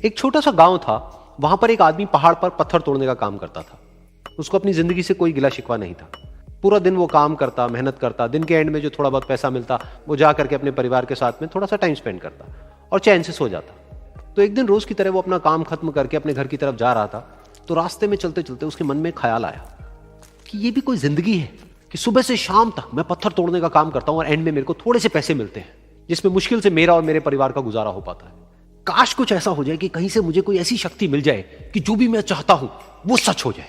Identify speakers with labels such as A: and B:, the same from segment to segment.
A: एक छोटा सा गांव था, वहां पर एक आदमी पहाड़ पर पत्थर तोड़ने का काम करता था। उसको अपनी जिंदगी से कोई गिला शिकवा नहीं था। पूरा दिन वो काम करता, मेहनत करता, दिन के एंड में जो थोड़ा बहुत पैसा मिलता वो जा करके अपने परिवार के साथ में थोड़ा सा टाइम स्पेंड करता और चैन से सो जाता। तो एक दिन रोज की तरह वो अपना काम खत्म करके अपने घर की तरफ जा रहा था, तो रास्ते में चलते चलते उसके मन में ख्याल आया कि ये भी कोई जिंदगी है कि सुबह से शाम तक मैं पत्थर तोड़ने का काम करता हूं और एंड में मेरे को थोड़े से पैसे मिलते हैं, जिसमें मुश्किल से मेरा और मेरे परिवार का गुजारा हो पाता है। काश कुछ ऐसा हो जाए कि कहीं से मुझे कोई ऐसी शक्ति मिल जाए कि जो भी मैं चाहता हूं वो सच हो जाए।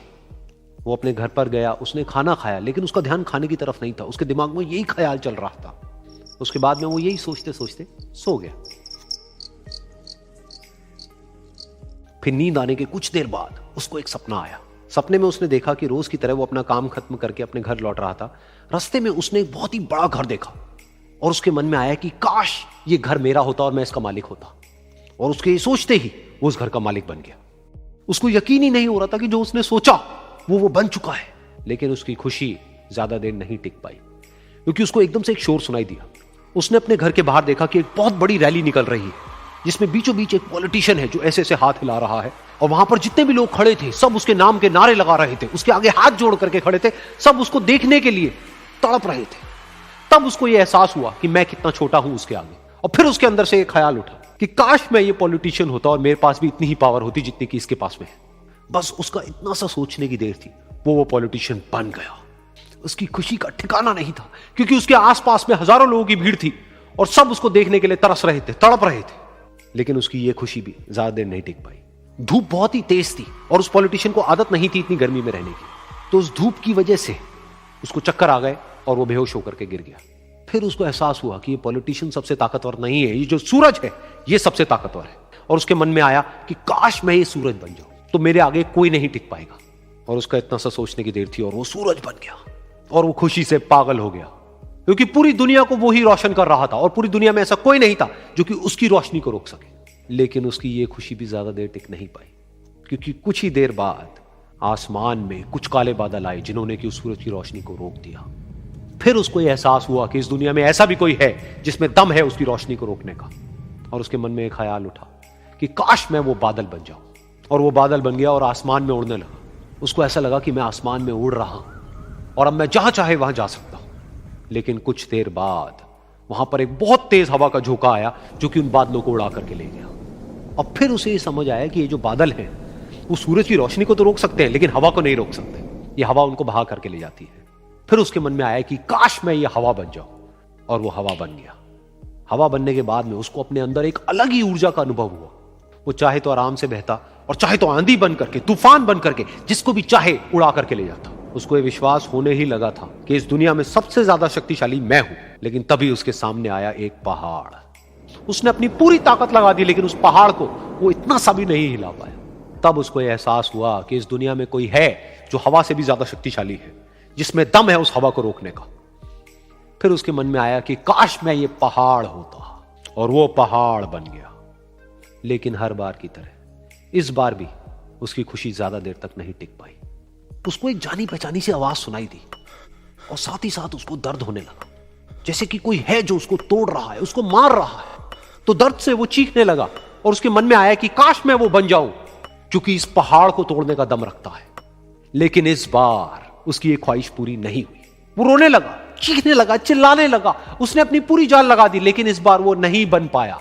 A: वो अपने घर पर गया, उसने खाना खाया, लेकिन उसका ध्यान खाने की तरफ नहीं था। उसके दिमाग में यही ख्याल चल रहा था। उसके बाद में वो यही सोचते सोचते सो गया। फिर नींद आने के कुछ देर बाद उसको एक सपना आया। सपने में उसने देखा कि रोज की तरह वो अपना काम खत्म करके अपने घर लौट रहा था। रास्ते में उसने एक बहुत ही बड़ा घर देखा और उसके मन में आया कि काश ये घर मेरा होता और मैं इसका मालिक होता। और उसके ये सोचते ही वो उस घर का मालिक बन गया। उसको यकीन ही नहीं हो रहा था कि जो उसने सोचा वो बन चुका है। लेकिन उसकी खुशी ज्यादा देर नहीं टिक पाई, क्योंकि उसको एकदम से एक शोर सुनाई दिया। उसने अपने घर के बाहर देखा कि एक बहुत बड़ी रैली निकल रही है, जिसमें बीचों बीच एक पॉलिटिशियन है जो ऐसे ऐसे हाथ हिला रहा है। और वहां पर जितने भी लोग खड़े थे सब उसके नाम के नारे लगा रहे थे, उसके आगे हाथ जोड़ करके खड़े थे, सब उसको देखने के लिए तड़प रहे थे। तब उसको यह एहसास हुआ कि मैं कितना छोटा हूं उसके आगे। और फिर उसके अंदर से एक ख्याल उठा कि काश मैं ये पॉलिटिशियन होता और मेरे पास भी इतनी ही पावर होती जितनी कि इसके पास में है। बस उसका इतना सा सोचने की देर थी, वो पॉलिटिशियन बन गया। उसकी खुशी का ठिकाना नहीं था, क्योंकि उसके आसपास में हजारों लोगों की भीड़ थी और सब उसको देखने के लिए तरस रहे थे, तड़प रहे थे। लेकिन उसकी ये खुशी भी ज्यादा देर नहीं टिक पाई। धूप बहुत ही तेज थी और उस पॉलिटिशियन को आदत नहीं थी इतनी गर्मी में रहने की। तो उस धूप की वजह से उसको चक्कर आ गए और वो बेहोश होकर के गिर गया। फिर उसको एहसास हुआ कि ये पॉलिटिशियन सबसे ताकतवर नहीं है, ये जो सूरज है ये सबसे ताकतवर है। और उसके मन में आया कि काश मैं ये सूरज बन जाऊं तो मेरे आगे कोई नहीं टिक पाएगा। और उसका इतना सा सोचने की देर थी और वो सूरज बन गया। और वो खुशी से पागल हो गया, क्योंकि पूरी दुनिया को वो ही रोशन कर रहा था और पूरी दुनिया में ऐसा कोई नहीं था जो कि उसकी रोशनी को रोक सके। लेकिन उसकी ये खुशी भी ज्यादा देर टिक नहीं पाई, क्योंकि कुछ ही देर बाद आसमान में कुछ काले बादल आए जिन्होंने कि उस सूरज की रोशनी को रोक दिया। फिर उसको यह एहसास हुआ कि इस दुनिया में ऐसा भी कोई है जिसमें दम है उसकी रोशनी को रोकने का। और उसके मन में एक ख्याल उठा कि काश मैं वो बादल बन जाऊं। और वो बादल बन गया और आसमान में उड़ने लगा। उसको ऐसा लगा कि मैं आसमान में उड़ रहा हूं और अब मैं जहां चाहे वहां जा सकता हूं। लेकिन कुछ देर बाद वहां पर एक बहुत तेज हवा का झोंका आया जो कि उन बादलों को उड़ा करके ले गया। अब फिर उसे ये समझ आया कि ये जो बादल हैं वो सूरज की रोशनी को तो रोक सकते हैं, लेकिन हवा को नहीं रोक सकते। ये हवा उनको बहा करके ले जाती है। फिर उसके मन में आया कि काश मैं ये हवा बन जाऊं। और वो हवा बन गया। हवा बनने के बाद में उसको अपने अंदर एक अलग ही ऊर्जा का अनुभव हुआ। वो चाहे तो आराम से बहता और चाहे तो आंधी बन करके, तूफान बन करके, जिसको भी चाहे उड़ा करके ले जाता। उसको ये विश्वास होने ही लगा था कि इस दुनिया में सबसे ज्यादा शक्तिशाली मैं हूं। लेकिन तभी उसके सामने आया एक पहाड़। उसने अपनी पूरी ताकत लगा दी, लेकिन उस पहाड़ को वो इतना सा भी नहीं हिला पाया। तब उसको यह एहसास हुआ कि इस दुनिया में कोई है जो हवा से भी ज्यादा शक्तिशाली है, जिसमें दम है उस हवा को रोकने का। फिर उसके मन में आया कि काश मैं ये पहाड़ होता। और वो पहाड़ बन गया। लेकिन हर बार की तरह इस बार भी उसकी खुशी ज्यादा देर तक नहीं टिक पाई। उसको एक जानी पहचानी सी आवाज सुनाई दी और साथ ही साथ उसको दर्द होने लगा, जैसे कि कोई है जो उसको तोड़ रहा है, उसको मार रहा है। तो दर्द से वो चीखने लगा और उसके मन में आया कि काश मैं वो बन जाऊं क्योंकि इस पहाड़ को तोड़ने का दम रखता है। लेकिन इस बार उसकी ये ख्वाहिश पूरी नहीं हुई। वो रोने लगा, चीखने लगा, चिल्लाने लगा। उसने अपनी पूरी जान लगा दी, लेकिन इस बार वो नहीं बन पाया।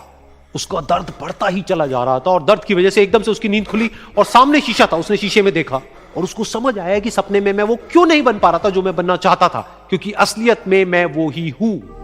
A: उसका दर्द बढ़ता ही चला जा रहा था और दर्द की वजह से एकदम से उसकी नींद खुली और सामने शीशा था। उसने शीशे में देखा और उसको समझ आया कि सपने में मैं वो क्यों नहीं बन पा रहा था जो मैं बनना चाहता था, क्योंकि असलियत में मैं वो ही हूं।